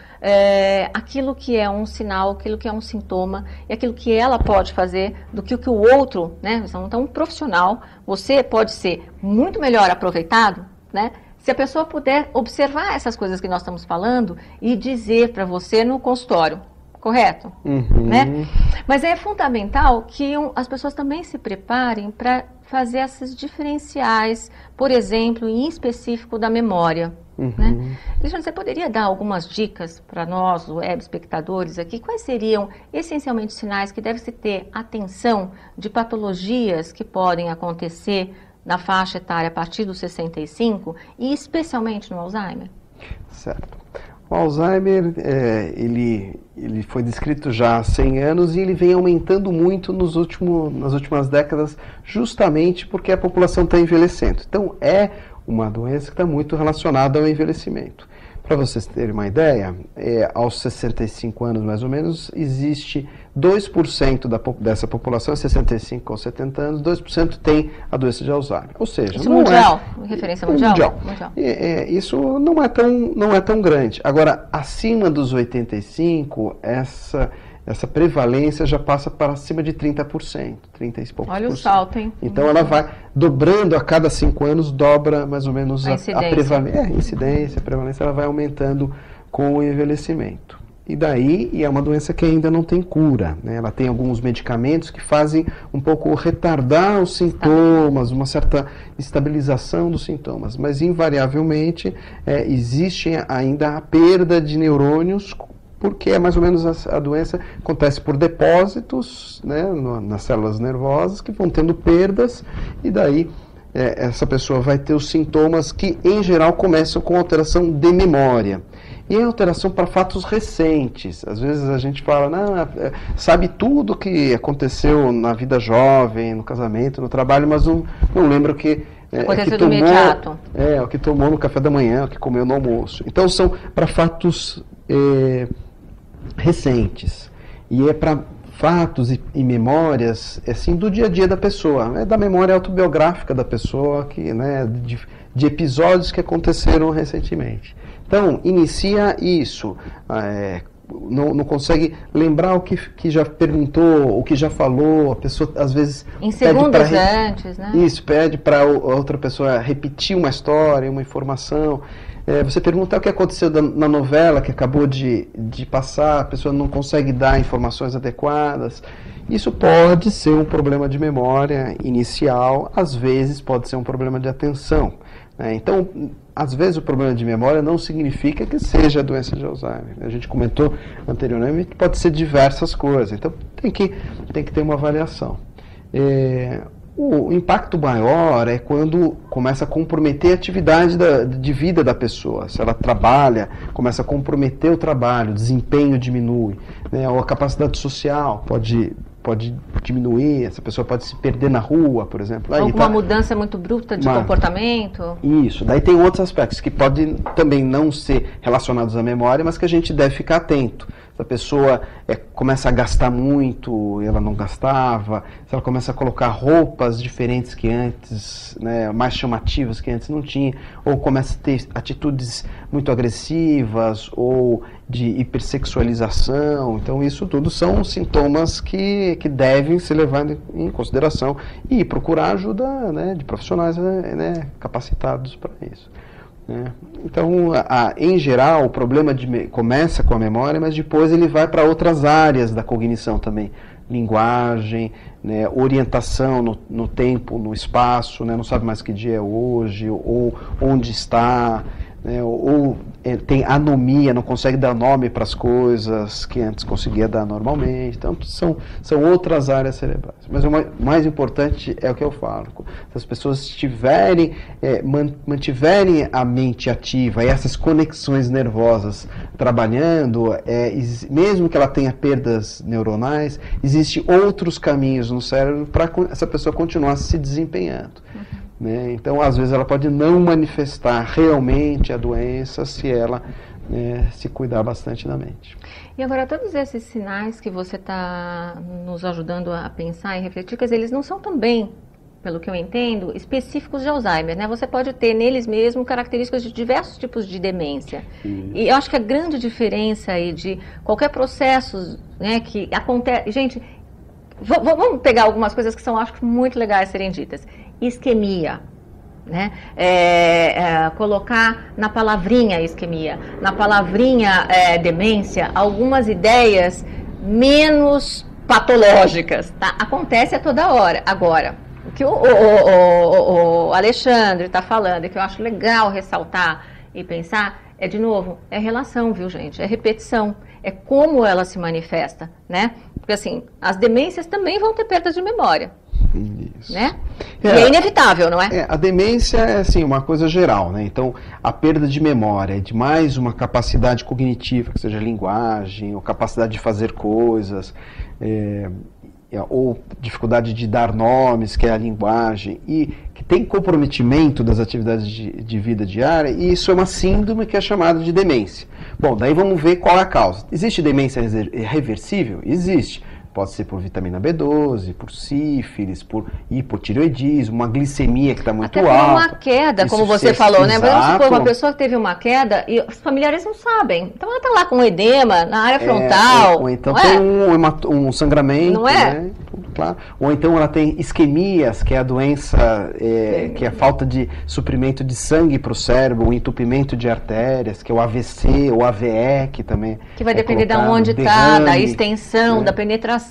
aquilo que é um sinal, aquilo que é um sintoma, e aquilo que ela pode fazer do que o que o outro, né, então um profissional, você pode ser muito melhor aproveitado, né, se a pessoa puder observar essas coisas que nós estamos falando e dizer para você no consultório, correto? Uhum. Né? Mas é fundamental que as pessoas também se preparem para fazer esses diferenciais, por exemplo, em específico da memória. Uhum. Né? Alexandre, você poderia dar algumas dicas para nós, web espectadores aqui? Quais seriam essencialmente sinais que deve-se ter atenção de patologias que podem acontecer na faixa etária a partir dos 65 e especialmente no Alzheimer? Certo. O Alzheimer, ele foi descrito já há 100 anos e ele vem aumentando muito nas últimas décadas, justamente porque a população está envelhecendo. Então, é uma doença que está muito relacionada ao envelhecimento. Para vocês terem uma ideia, aos 65 anos mais ou menos, existe 2% dessa população, 65 ou 70 anos, 2% tem a doença de Alzheimer. Ou seja, isso mundial, referência mundial? Mundial. Isso não é tão grande. Agora, acima dos 85, essa prevalência já passa para acima de 30%, 30 e poucos. Olha o salto, hein? Então ela vai dobrando a cada 5 anos, dobra mais ou menos a prevalência. A incidência, a prevalência, ela vai aumentando com o envelhecimento. E é uma doença que ainda não tem cura, né? Ela tem alguns medicamentos que fazem um pouco retardar os sintomas, uma certa estabilização dos sintomas, mas invariavelmente existe ainda a perda de neurônios, porque é mais ou menos a doença acontece por depósitos, né, nas células nervosas que vão tendo perdas, e daí essa pessoa vai ter os sintomas que, em geral, começam com alteração de memória. E é alteração para fatos recentes. Às vezes a gente fala, não, sabe tudo o que aconteceu na vida jovem, no casamento, no trabalho, mas não lembra o que... aconteceu do imediato. O que tomou no café da manhã, o que comeu no almoço. Então são para fatos recentes. E é para fatos e memórias assim, do dia a dia da pessoa. É da memória autobiográfica da pessoa, né, de episódios que aconteceram recentemente. Então, inicia isso, não consegue lembrar o que já perguntou, o que já falou, a pessoa às vezes... Em segundos antes, né? Isso, pede para outra pessoa repetir uma história, uma informação. Você pergunta o que aconteceu na novela que acabou de passar, a pessoa não consegue dar informações adequadas. Isso pode ser um problema de memória inicial, às vezes pode ser um problema de atenção. Então, às vezes o problema de memória não significa que seja a doença de Alzheimer. A gente comentou anteriormente, pode ser diversas coisas. Então, tem que ter uma avaliação. O impacto maior é quando começa a comprometer a atividade de vida da pessoa. Se ela trabalha, começa a comprometer o trabalho, o desempenho diminui, né? Ou a capacidade social pode pode diminuir, essa pessoa pode se perder na rua, por exemplo. Alguma mudança muito bruta de comportamento? Isso. Daí tem outros aspectos que podem também não ser relacionados à memória, mas que a gente deve ficar atento. Se a pessoa começa a gastar muito, ela não gastava, se ela começa a colocar roupas diferentes que antes, né, mais chamativas que antes não tinha, ou começa a ter atitudes muito agressivas, ou de hipersexualização. Então isso tudo são sintomas que devem ser levados em consideração e procurar ajuda, né, de profissionais, né, capacitados para isso. Então, em geral, o problema começa com a memória, mas depois ele vai para outras áreas da cognição também. Linguagem, né, orientação no tempo, no espaço, né, não sabe mais que dia é hoje, ou onde está, né, ou tem anomia, não consegue dar nome para as coisas que antes conseguia dar normalmente. Então, são outras áreas cerebrais. Mas o mais importante é o que eu falo. Se as pessoas mantiverem a mente ativa e essas conexões nervosas trabalhando, mesmo que ela tenha perdas neuronais, existem outros caminhos no cérebro para essa pessoa continuar se desempenhando. Né? Então, às vezes, ela pode não manifestar realmente a doença se ela se cuidar bastante da mente. E agora, todos esses sinais que você está nos ajudando a pensar e refletir, quer dizer, eles não são também, pelo que eu entendo, específicos de Alzheimer, né? Você pode ter neles mesmo características de diversos tipos de demência. E eu acho que a grande diferença aí de qualquer processo, né, que acontece... Gente, vamos pegar algumas coisas que são, acho, muito legais serem ditas. Isquemia, né? Colocar na palavrinha isquemia, na palavrinha demência, algumas ideias menos patológicas, tá? Acontece a toda hora. Agora, o que o Alexandre está falando e que eu acho legal ressaltar e pensar de novo, relação, viu, gente? É repetição, é como ela se manifesta, né? Porque assim, as demências também vão ter perdas de memória. Isso. Né? E é inevitável, não é? A demência é assim, uma coisa geral, né? Então, a perda de memória, de mais uma capacidade cognitiva, que seja linguagem, ou capacidade de fazer coisas, ou dificuldade de dar nomes, que é a linguagem, e que tem comprometimento das atividades de vida diária, e isso é uma síndrome que é chamada de demência. Bom, daí vamos ver qual é a causa. Existe demência reversível? Existe. Pode ser por vitamina B12, por sífilis, por hipotireoidismo, uma glicemia que está muito alta. Até uma queda, como você falou, né? Mas vamos supor, uma pessoa que teve uma queda e os familiares não sabem. Então ela está lá com edema na área frontal. Ou então tem um sangramento, não é? Né? Claro. Ou então ela tem isquemias, que é a doença, que é a falta de suprimento de sangue para o cérebro, o entupimento de artérias, que é o AVC, ou AVE, que também que vai depender de onde está, da extensão, da penetração.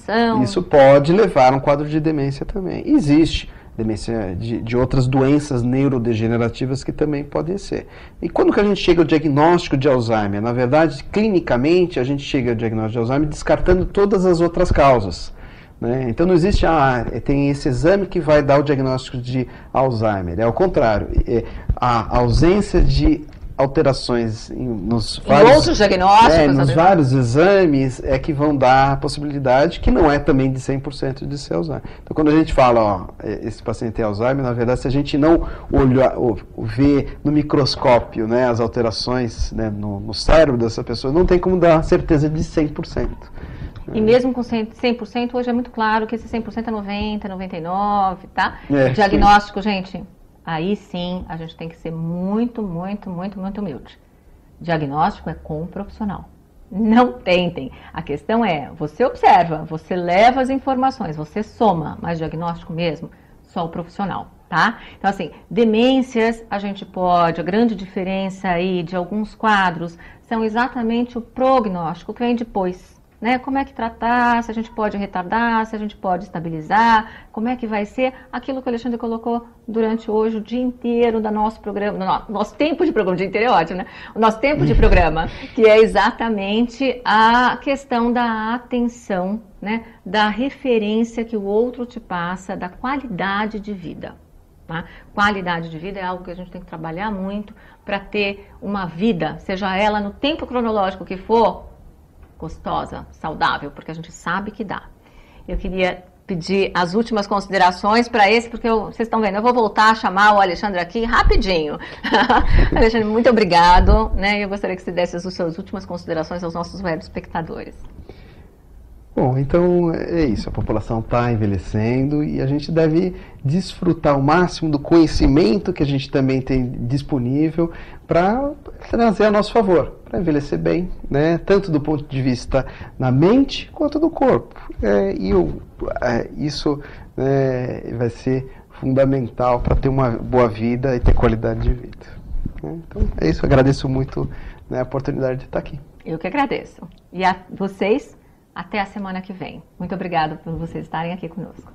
Isso pode levar a um quadro de demência também. Existe demência de outras doenças neurodegenerativas que também podem ser. E quando que a gente chega ao diagnóstico de Alzheimer? Na verdade, clinicamente, a gente chega ao diagnóstico de Alzheimer descartando todas as outras causas. Né? Então não existe, tem esse exame que vai dar o diagnóstico de Alzheimer. É ao contrário, a ausência de alterações nos outros diagnósticos, nos vários exames que vão dar a possibilidade, que não é também de 100% de ser Alzheimer. Então quando a gente fala, esse paciente tem Alzheimer, na verdade, se a gente não ver no microscópio, né, as alterações, né, no cérebro dessa pessoa, não tem como dar certeza de 100%. E mesmo com 100%, hoje é muito claro que esse 100% é 90%, 99%, tá? Diagnóstico, sim. Gente, aí sim a gente tem que ser muito, muito, muito, muito humilde. Diagnóstico é com o profissional. Não tentem. A questão é, você observa, você leva as informações, você soma, mas diagnóstico mesmo, só o profissional, tá? Então assim, demências a gente pode, a grande diferença aí de alguns quadros são exatamente o prognóstico que vem depois. Né? Como é que tratar, se a gente pode retardar, se a gente pode estabilizar, como é que vai ser aquilo que o Alexandre colocou durante hoje o dia inteiro do nosso programa, nosso tempo de programa, o dia inteiro é ótimo, né? O nosso tempo de programa, que é exatamente a questão da atenção, né? Da referência que o outro te passa, da qualidade de vida. Tá? Qualidade de vida é algo que a gente tem que trabalhar muito para ter uma vida, seja ela no tempo cronológico que for, gostosa, saudável, porque a gente sabe que dá. Eu queria pedir as últimas considerações para esse, porque vocês estão vendo, eu vou voltar a chamar o Alexandre aqui rapidinho. Alexandre, muito obrigado, né? Eu gostaria que você desse as suas últimas considerações aos nossos web espectadores. Bom, então é isso, a população está envelhecendo e a gente deve desfrutar ao máximo do conhecimento que a gente também tem disponível para trazer a nosso favor, para envelhecer bem, né? Tanto do ponto de vista na mente quanto do corpo. Isso vai ser fundamental para ter uma boa vida e ter qualidade de vida. Né? Então é isso, agradeço muito, né, a oportunidade de estar aqui. Eu que agradeço. E a vocês, até a semana que vem. Muito obrigada por vocês estarem aqui conosco.